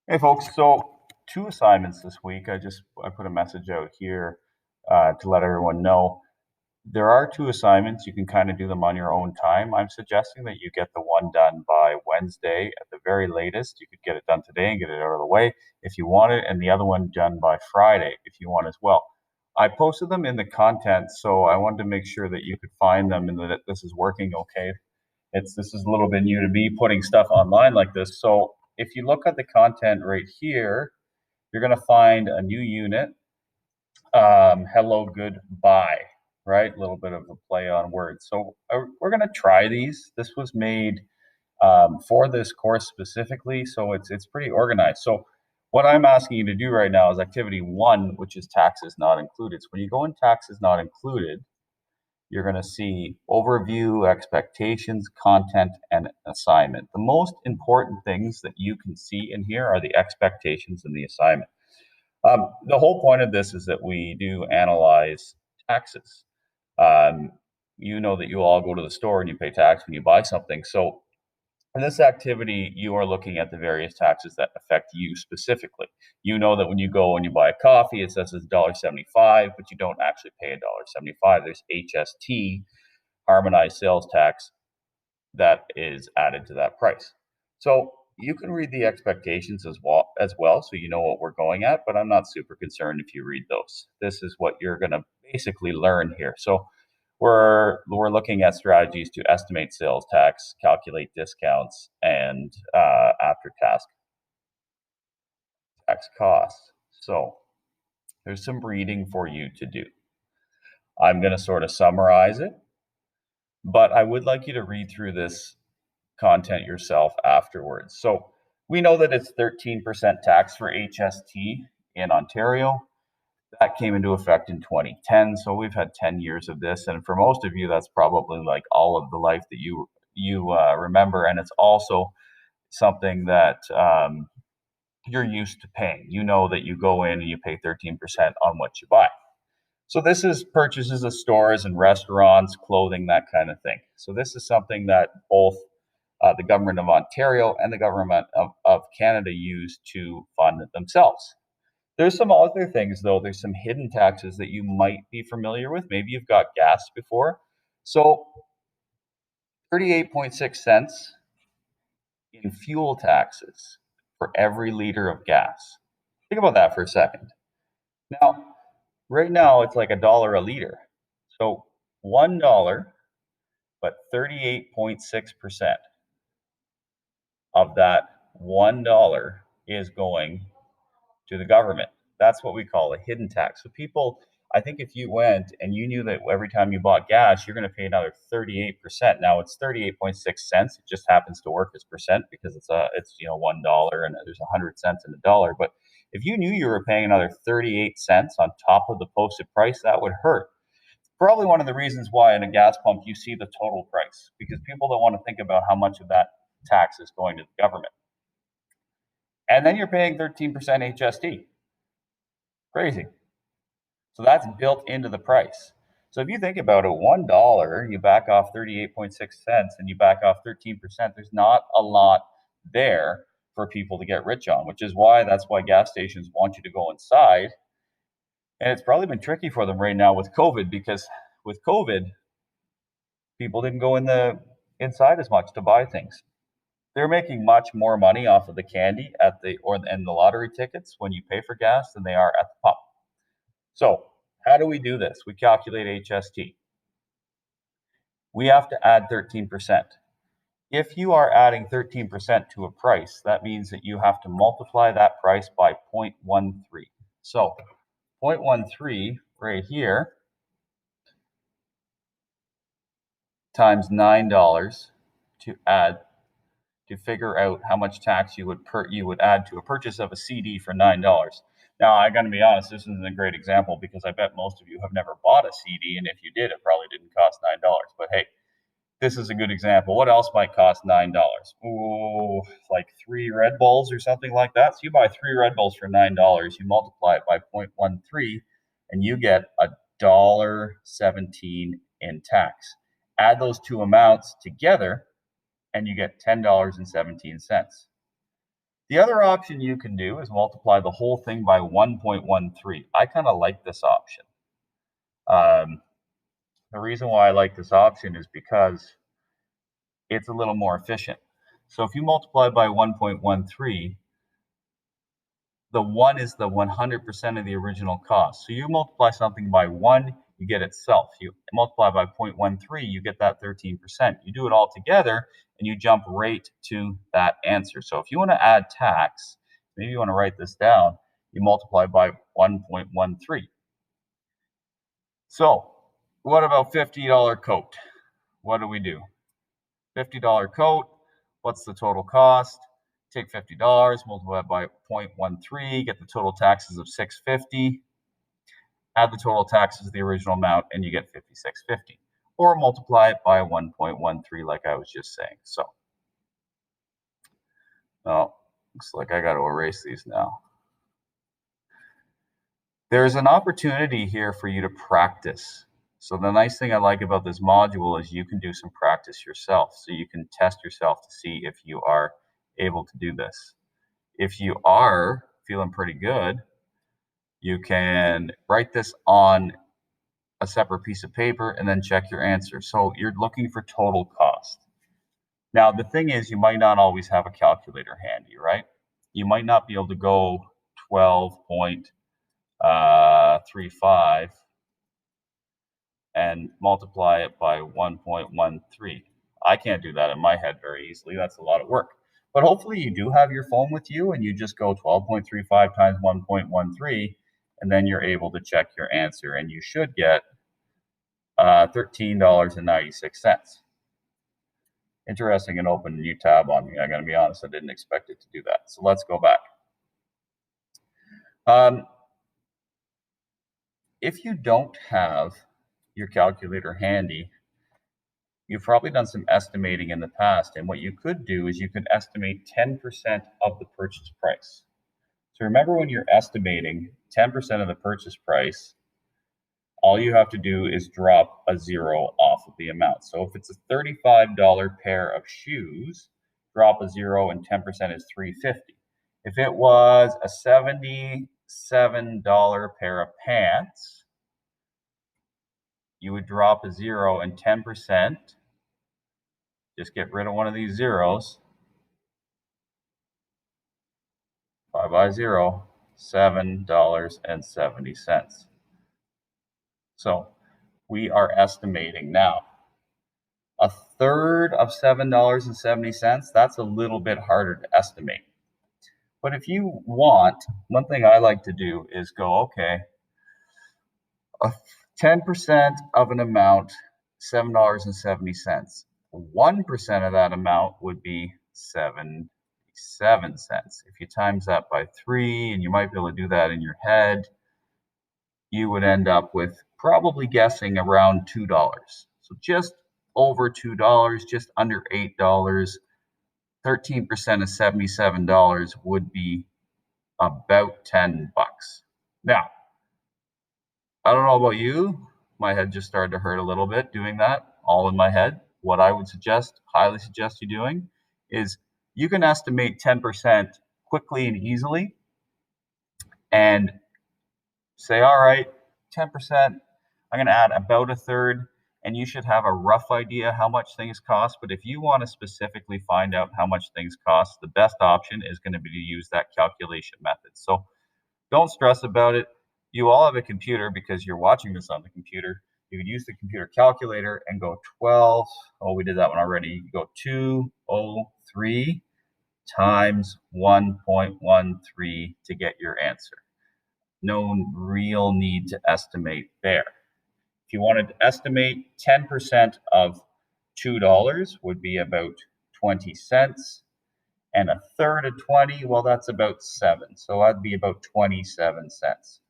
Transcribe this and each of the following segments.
Hey folks, so two assignments this week. I put a message out here to let everyone know there are two assignments. You can kind of do them on your own time. I'm suggesting that you get the one done by Wednesday at the very latest. You could get it done today and get it out of the way if you want it, and the other one done by Friday if you want as well. I posted them in the content, so I wanted to make sure that you could find them and that this is working okay. This is a little bit new to me putting stuff online like this. So if you look at the content right here, you're going to find a new unit. Hello, goodbye, right? A little bit of a play on words. So we're going to try these. This was made for this course specifically, so it's pretty organized. So what I'm asking you to do right now is activity one, which is taxes not included. So when you go in taxes not included, you're going to see overview, expectations, content, and assignment. The most important things that you can see in here are the expectations and the assignment. The whole point of this is that we do analyze taxes. Um, you know that you all go to the store and you pay tax when you buy something. So in this activity, you are looking at the various taxes that affect you specifically. You know that when you go and you buy a coffee, it says it's $1.75, but you don't actually pay $1.75. There's HST, harmonized sales tax, that is added to that price. So you can read the expectations as well, so you know what we're going at, but I'm not super concerned if you read those. This is what you're going to basically learn here. So we're looking at strategies to estimate sales tax, calculate discounts, and after tax costs. So there's some reading for you to do. I'm going to sort of summarize it, but I would like you to read through this content yourself afterwards. So we know that it's 13% tax for HST in Ontario. That came into effect in 2010. So we've had 10 years of this. And for most of you, that's probably like all of the life that you remember. And it's also something that you're used to paying. You know that you go in and you pay 13% on what you buy. So this is purchases of stores and restaurants, clothing, that kind of thing. So this is something that both the government of Ontario and the government of Canada use to fund themselves. There's some other things, though. There's some hidden taxes that you might be familiar with. Maybe you've got gas before. So 38.6 cents in fuel taxes for every liter of gas. Think about that for a second. Now, right now, it's like $1 a liter. So $1, but 38.6% of that $1 is going to the government. That's what we call a hidden tax. So people, I think if you went and you knew that every time you bought gas, you're going to pay another 38%. Now it's 38.6 cents. It just happens to work as percent because it's $1 and there's 100 cents in a dollar. But if you knew you were paying another 38 cents on top of the posted price, that would hurt. Probably one of the reasons why in a gas pump you see the total price, because people don't want to think about how much of that tax is going to the government. And then you're paying 13% HST. Crazy. So that's built into the price. So if you think about it, $1, you back off 38.6 cents and you back off 13%, there's not a lot there for people to get rich on, which is why that's why gas stations want you to go inside. And it's probably been tricky for them right now with COVID, because with COVID, people didn't go inside as much to buy things. They're making much more money off of the candy and the lottery tickets when you pay for gas than they are at the pump. So how do we do this? We calculate HST. We have to add 13%. If you are adding 13% to a price, that means that you have to multiply that price by 0.13. So 0.13 right here times $9 to figure out how much tax you would add to a purchase of a CD for $9. Now, I got to be honest, this isn't a great example because I bet most of you have never bought a CD, and if you did, it probably didn't cost $9. But hey, this is a good example. What else might cost $9? Ooh, like 3 Red Bulls or something like that. So you buy 3 Red Bulls for $9, you multiply it by 0.13, and you get $1.17 in tax. Add those two amounts together, and you get $10.17. The other option you can do is multiply the whole thing by 1.13. I kind of like this option. The reason why I like this option is because it's a little more efficient. So if you multiply by 1.13, the 1 is the 100% of the original cost. So you multiply something by 1, you get itself. You multiply by 0.13, you get that 13%. You do it all together, and you jump right to that answer. So if you want to add tax, maybe you want to write this down, you multiply by 1.13. So what about $50 coat? What do we do? $50 coat, what's the total cost? Take $50, multiply it by 0.13, get the total taxes of $650, add the total taxes of the original amount, and you get $56.50. Or multiply it by 1.13 like I was just saying. So, oh, looks like I got to erase these now. There's an opportunity here for you to practice. So the nice thing I like about this module is you can do some practice yourself. So you can test yourself to see if you are able to do this. If you are feeling pretty good, you can write this on a separate piece of paper and then check your answer. So you're looking for total cost. Now, the thing is, you might not always have a calculator handy, right? You might not be able to go 12.35 and multiply it by 1.13. I can't do that in my head very easily. That's a lot of work. But hopefully you do have your phone with you and you just go 12.35 times 1.13, and then you're able to check your answer, and you should get $13.96. Interesting, and open a new tab on me. I'm going to be honest, I didn't expect it to do that. So let's go back. If you don't have your calculator handy, you've probably done some estimating in the past, and what you could do is you could estimate 10% of the purchase price. So remember, when you're estimating 10% of the purchase price, all you have to do is drop a zero off of the amount. So if it's a $35 pair of shoes, drop a zero and 10% is $3.50. If it was a $77 pair of pants, you would drop a zero and 10%. Just get rid of one of these zeros. 5 by 0, $7.70. So we are estimating now. A third of $7.70, that's a little bit harder to estimate. But if you want, one thing I like to do is go, okay, 10% of an amount, $7.70. 1% of that amount would be 77 cents. If you times that by 3, and you might be able to do that in your head, you would end up with probably guessing around $2. So just over $2, just under $8. 13% of $77 would be about $10. Now, I don't know about you, my head just started to hurt a little bit doing that, all in my head. What I would suggest, highly suggest you doing, is you can estimate 10% quickly and easily and say, all right, 10%, I'm going to add about a third, and you should have a rough idea how much things cost. But if you want to specifically find out how much things cost, the best option is going to be to use that calculation method. So don't stress about it. You all have a computer because you're watching this on the computer. You could use the computer calculator and go 12. Oh, we did that one already. You go 203 times 1.13 to get your answer. No real need to estimate there. If you wanted to estimate, 10% of $2 would be about 20 cents. And a third of 20, well, that's about 7. So that'd be about 27 cents.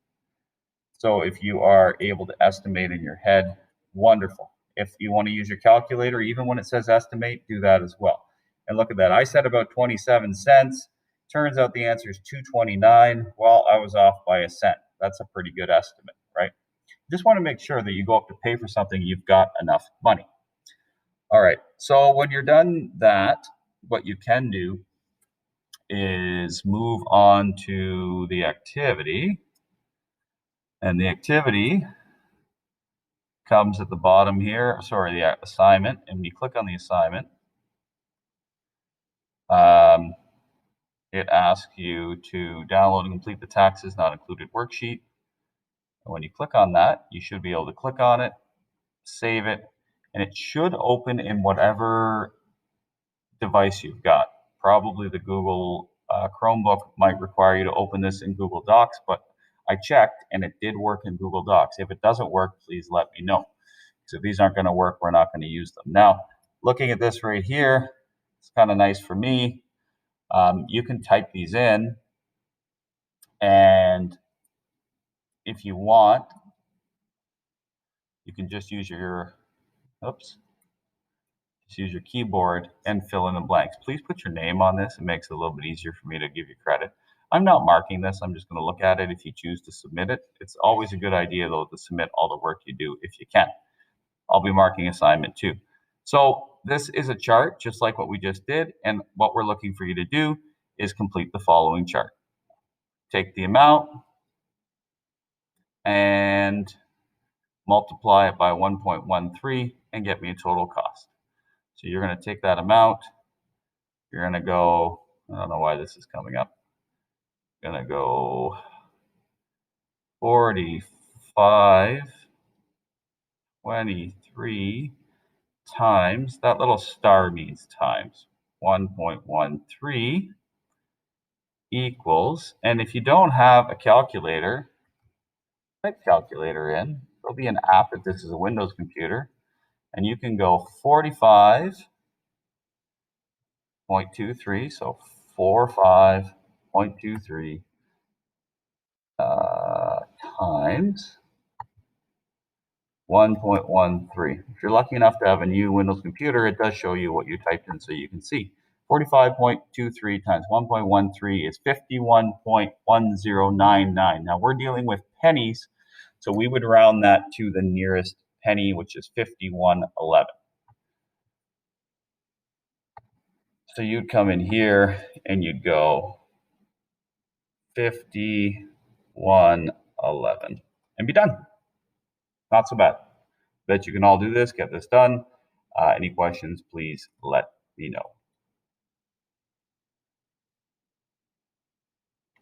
So if you are able to estimate in your head, wonderful. If you want to use your calculator, even when it says estimate, do that as well. And look at that. I said about 27 cents. Turns out the answer is 229. Well, I was off by a cent. That's a pretty good estimate, right? You just want to make sure that you go up to pay for something, you've got enough money. All right. So when you're done that, what you can do is move on to the activity. And the activity comes at the bottom here, sorry, the assignment. And when you click on the assignment, it asks you to download and complete the taxes not included worksheet. And when you click on that, you should be able to click on it, save it, and it should open in whatever device you've got. Probably the Google Chromebook might require you to open this in Google Docs, but I checked and it did work in Google Docs. If it doesn't work, please let me know. So if these aren't going to work, we're not going to use them. Now, looking at this right here, it's kind of nice for me. You can type these in, and if you want, you can just use your, just use your keyboard and fill in the blanks. Please put your name on this. It makes it a little bit easier for me to give you credit. I'm not marking this. I'm just going to look at it if you choose to submit it. It's always a good idea, though, to submit all the work you do if you can. I'll be marking assignment 2. So this is a chart just like what we just did, and what we're looking for you to do is complete the following chart. Take the amount and multiply it by 1.13 and get me a total cost. So you're going to take that amount, you're going to go, I don't know why this is coming up, going to go 45.23 times, that little star means times, 1.13 equals, and if you don't have a calculator, type calculator in. There'll be an app if this is a Windows computer, and you can go 45.23, so 45.23 times 1.13. If you're lucky enough to have a new Windows computer, it does show you what you typed in so you can see. 45.23 times 1.13 is 51.1099. Now we're dealing with pennies, so we would round that to the nearest penny, which is 51.11. So you'd come in here and you'd go 51.11 and be done. Not so bad. Bet you can all do this, get this done. Any questions, please let me know.